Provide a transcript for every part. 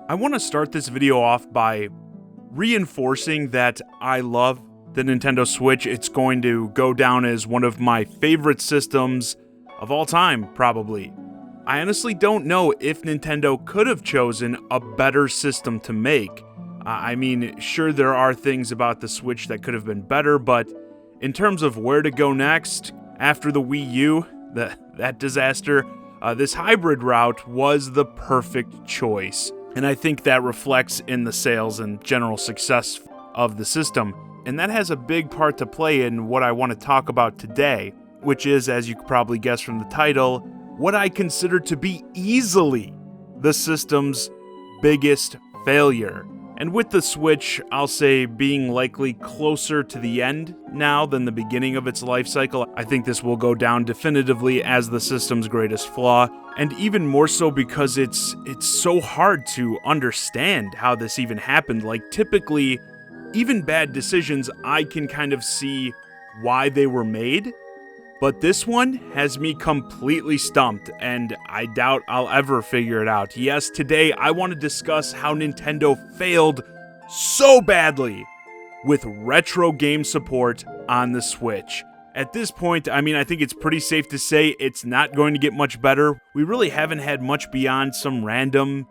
I want to start this video off by reinforcing that I love the Nintendo Switch. It's going to go down as one of my favorite systems of all time, probably. I honestly don't know if Nintendo could have chosen a better system to make. I mean, sure, there are things about the Switch that could have been better, but in terms of where to go next, after the Wii U, that disaster, this hybrid route was the perfect choice. And I think that reflects in the sales and general success of the system. And that has a big part to play in what I want to talk about today, which is, as you could probably guess from the title, what I consider to be easily the system's biggest failure. And with the Switch, I'll say being likely closer to the end now than the beginning of its life cycle, I think this will go down definitively as the system's greatest flaw, and even more so because it's so hard to understand how this even happened. Like, typically, even bad decisions, I can kind of see why they were made, but this one has me completely stumped, and I doubt I'll ever figure it out. Yes, today I want to discuss how Nintendo failed so badly with retro game support on the Switch. At this point, I mean, I think it's pretty safe to say it's not going to get much better. We really haven't had much beyond some random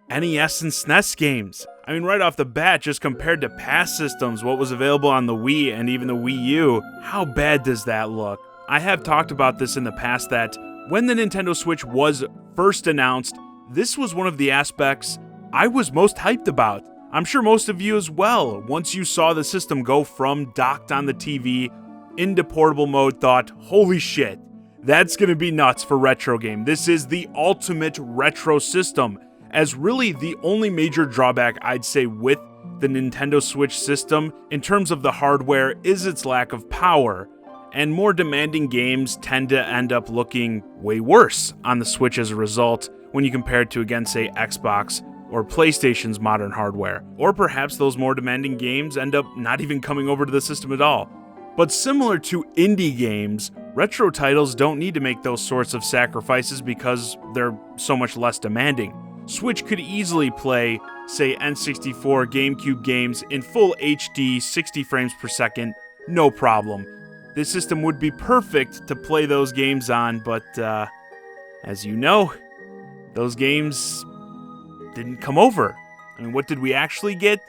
NES and SNES games. I mean, right off the bat, just compared to past systems, what was available on the Wii and even the Wii U, how bad does that look? I have talked about this in the past that when the Nintendo Switch was first announced, this was one of the aspects I was most hyped about. I'm sure most of you as well, once you saw the system go from docked on the TV into portable mode, thought, holy shit, that's gonna be nuts for retro game. This is the ultimate retro system, as really the only major drawback I'd say with the Nintendo Switch system in terms of the hardware is its lack of power. And more demanding games tend to end up looking way worse on the Switch as a result when you compare it to, again, say, Xbox or PlayStation's modern hardware. Or perhaps those more demanding games end up not even coming over to the system at all. But similar to indie games, retro titles don't need to make those sorts of sacrifices because they're so much less demanding. Switch could easily play, say, N64, GameCube games in full HD, 60 frames per second, no problem. This system would be perfect to play those games on, but as you know, those games didn't come over. I mean, what did we actually get?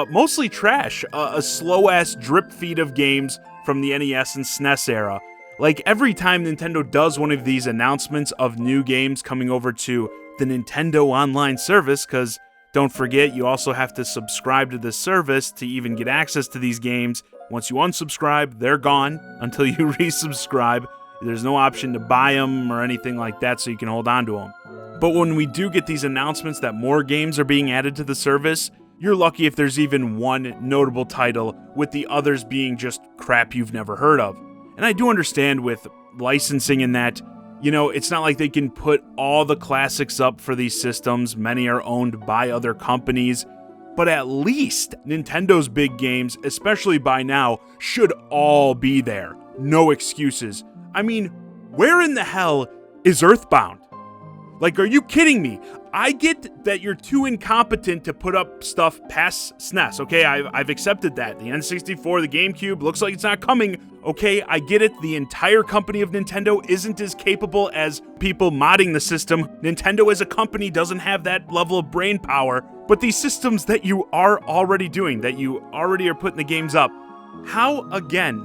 Mostly trash, a slow-ass drip feed of games from the NES and SNES era. Like, every time Nintendo does one of these announcements of new games coming over to the Nintendo Online service, because don't forget, you also have to subscribe to this service to even get access to these games. Once you unsubscribe, they're gone until you resubscribe. There's no option to buy them or anything like that, so you can hold on to them. But when we do get these announcements that more games are being added to the service, you're lucky if there's even one notable title, with the others being just crap you've never heard of. And I do understand with licensing in that, you know, it's not like they can put all the classics up for these systems. Many are owned by other companies. But at least Nintendo's big games, especially by now, should all be there. No excuses. I mean, where in the hell is Earthbound? Like, are you kidding me? I get that you're too incompetent to put up stuff past SNES, okay? I've accepted that. The N64, the GameCube, looks like it's not coming. Okay, I get it. The entire company of Nintendo isn't as capable as people modding the system. Nintendo as a company doesn't have that level of brain power. But these systems that you are already doing, that you already are putting the games up, how, again,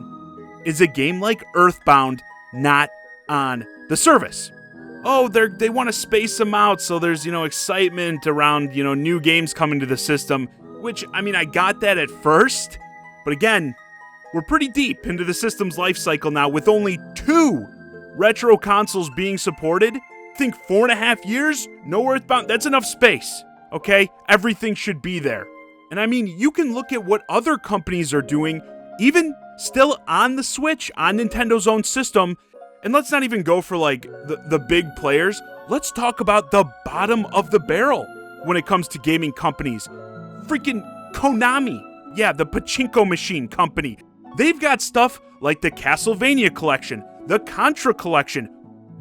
is a game like Earthbound not on the service? Oh, they want to space them out so there's, excitement around, new games coming to the system, which, I mean, I got that at first, but again, we're pretty deep into the system's life cycle now with only 2 retro consoles being supported. Think 4.5 years? No Earthbound? That's enough space, okay? Everything should be there. And I mean, you can look at what other companies are doing, even still on the Switch, on Nintendo's own system. And let's not even go for, like, the big players. Let's talk about the bottom of the barrel when it comes to gaming companies. Freaking Konami. Yeah, the pachinko machine company. They've got stuff like the Castlevania collection, the Contra collection.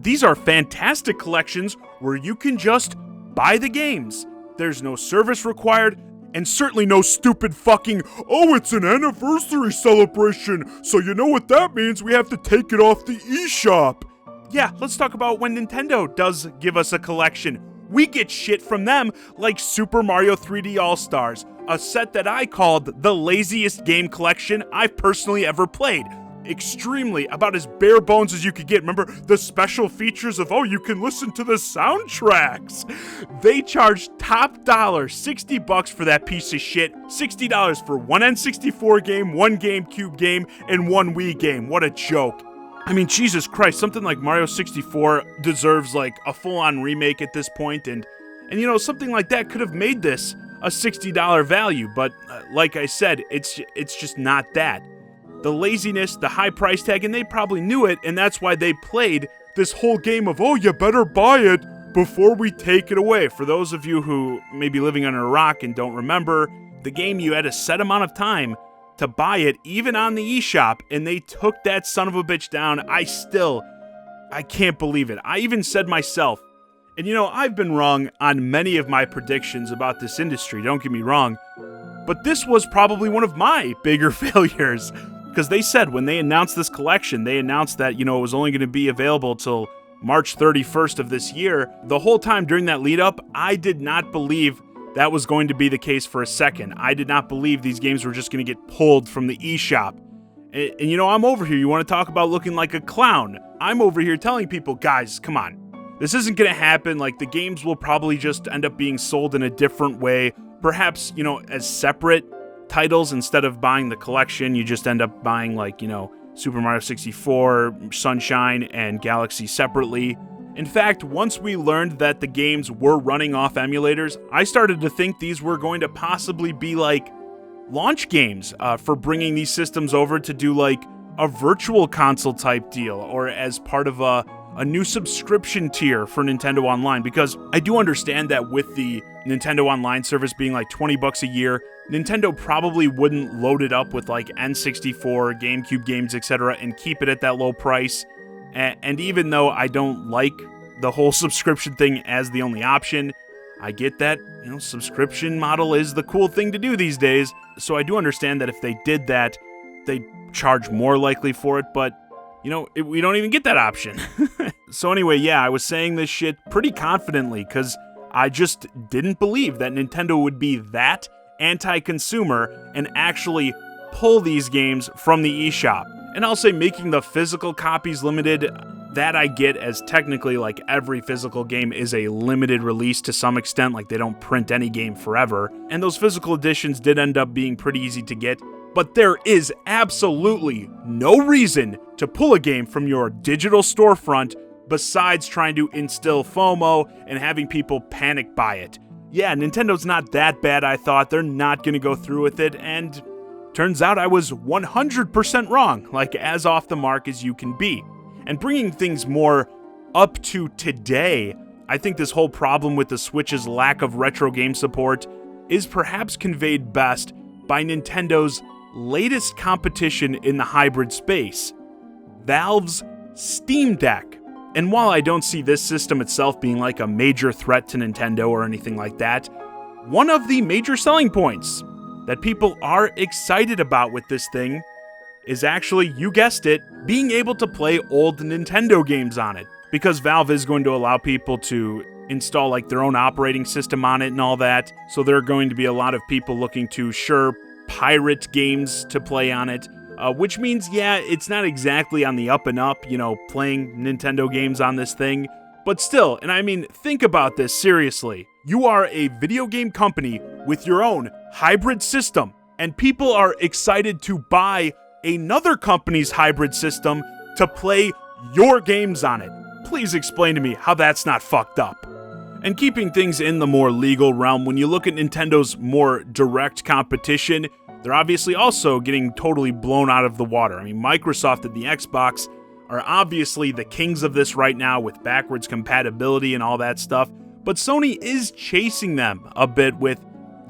These are fantastic collections where you can just buy the games, there's no service required, and certainly no stupid fucking, oh, it's an anniversary celebration, so you know what that means, we have to take it off the eShop. Yeah, let's talk about when Nintendo does give us a collection. We get shit from them like Super Mario 3D All-Stars, a set that I called the laziest game collection I've personally ever played. Extremely, about as bare bones as you could get. Remember the special features of, oh, you can listen to the soundtracks. They charged top dollar, $60 for that piece of shit. $60 for one N64 game, one GameCube game, and one Wii game. What a joke. I mean, Jesus Christ, something like Mario 64 deserves like a full-on remake at this point, and you know, something like that could have made this a $60 value, but like I said, it's just not that. The laziness, the high price tag, and they probably knew it, and that's why they played this whole game of, oh, you better buy it before we take it away. For those of you who may be living under a rock and don't remember, the game, you had a set amount of time to buy it, even on the eShop, and they took that son of a bitch down. I can't believe it. I even said myself, and you know, I've been wrong on many of my predictions about this industry, don't get me wrong, but this was probably one of my bigger failures, because they said when they announced this collection, they announced that, you know, it was only going to be available till March 31st of this year. The whole time during that lead up, I did not believe that was going to be the case for a second. I did not believe these games were just going to get pulled from the eShop. And you know, I'm over here. You want to talk about looking like a clown? I'm over here telling people, guys, come on. This isn't going to happen. Like, the games will probably just end up being sold in a different way. Perhaps, you know, as separate titles instead of buying the collection. You just end up buying, like, you know, Super Mario 64, Sunshine, and Galaxy separately. In fact, once we learned that the games were running off emulators, I started to think these were going to possibly be like launch games for bringing these systems over to do like a virtual console type deal, or as part of a new subscription tier for Nintendo Online, because I do understand that with the Nintendo Online service being like $20 a year, Nintendo probably wouldn't load it up with like N64, GameCube games, etc., and keep it at that low price. And even though I don't like the whole subscription thing as the only option, I get that, you know, subscription model is the cool thing to do these days. So I do understand that if they did that, they'd charge more likely for it, but, you know, we don't even get that option. So anyway, yeah, I was saying this shit pretty confidently because I just didn't believe that Nintendo would be that anti-consumer and actually pull these games from the eShop. And I'll say making the physical copies limited, that I get, as technically like every physical game is a limited release to some extent, like they don't print any game forever. And those physical editions did end up being pretty easy to get, but there is absolutely no reason to pull a game from your digital storefront besides trying to instill FOMO and having people panic buy it. Yeah, Nintendo's not that bad, I thought. They're not going to go through with it, and turns out I was 100% wrong, like as off the mark as you can be. And bringing things more up to today, I think this whole problem with the Switch's lack of retro game support is perhaps conveyed best by Nintendo's latest competition in the hybrid space, Valve's Steam Deck. And while I don't see this system itself being like a major threat to Nintendo or anything like that, one of the major selling points that people are excited about with this thing is actually, you guessed it, being able to play old Nintendo games on it. Because Valve is going to allow people to install like their own operating system on it and all that, so there are going to be a lot of people looking to, sure, pirate games to play on it, which means, yeah, it's not exactly on the up and up, you know, playing Nintendo games on this thing, but still, and I mean, think about this seriously. You are a video game company with your own hybrid system, and people are excited to buy another company's hybrid system to play your games on it. Please explain to me how that's not fucked up. And keeping things in the more legal realm, when you look at Nintendo's more direct competition, they're obviously also getting totally blown out of the water. I mean, Microsoft and the Xbox are obviously the kings of this right now with backwards compatibility and all that stuff, but Sony is chasing them a bit with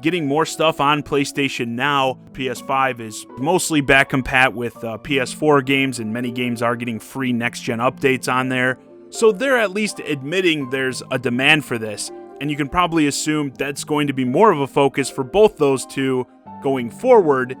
getting more stuff on PlayStation Now. PS5 is mostly back compat with PS4 games, and many games are getting free next-gen updates on there. So they're at least admitting there's a demand for this. and you can probably assume that's going to be more of a focus for both those two going forward.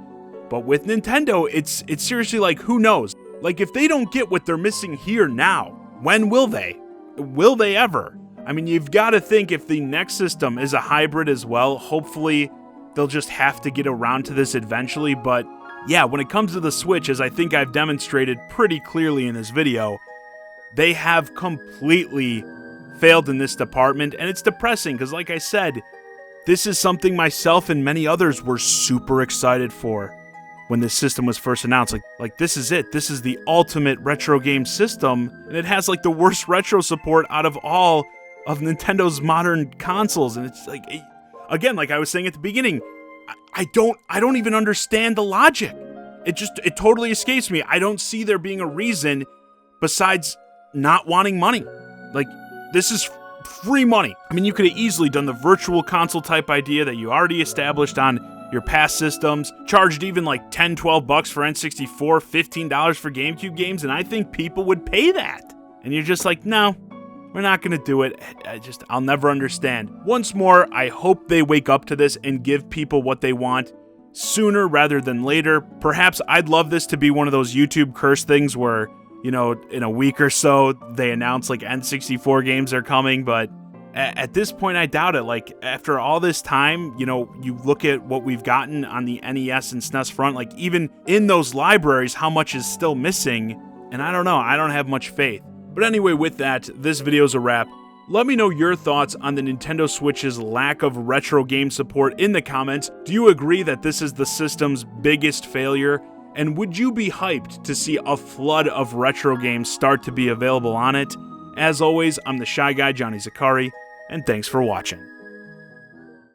But with Nintendo, it's seriously like, who knows? Like, if they don't get what they're missing here now, when will they? Will they ever? I mean, you've got to think if the next system is a hybrid as well, hopefully they'll just have to get around to this eventually. But yeah, when it comes to the Switch, as I think I've demonstrated pretty clearly in this video, they have completely failed in this department, and it's depressing because, like I said, this is something myself and many others were super excited for when this system was first announced. Like this is it. This is the ultimate retro game system, and it has like the worst retro support out of all of Nintendo's modern consoles. And it's like, again, like I was saying at the beginning, I don't even understand the logic. It totally escapes me. I don't see there being a reason besides not wanting money. Like, this is free money. I mean, you could have easily done the virtual console type idea that you already established on your past systems, charged even like $10, $12 for N64, $15 for GameCube games, and I think people would pay that. And you're just like, no, we're not going to do it. I'll never understand. Once more, I hope they wake up to this and give people what they want sooner rather than later. Perhaps I'd love this to be one of those YouTube curse things where, you know, in a week or so, they announce like N64 games are coming, but at this point, I doubt it. Like, after all this time, you know, you look at what we've gotten on the NES and SNES front, like, even in those libraries, how much is still missing, and I don't know, I don't have much faith. But anyway, with that, this video's a wrap. Let me know your thoughts on the Nintendo Switch's lack of retro game support in the comments. Do you agree that this is the system's biggest failure? And would you be hyped to see a flood of retro games start to be available on it? As always, I'm the Shy Guy, Johnny Zakari, and thanks for watching.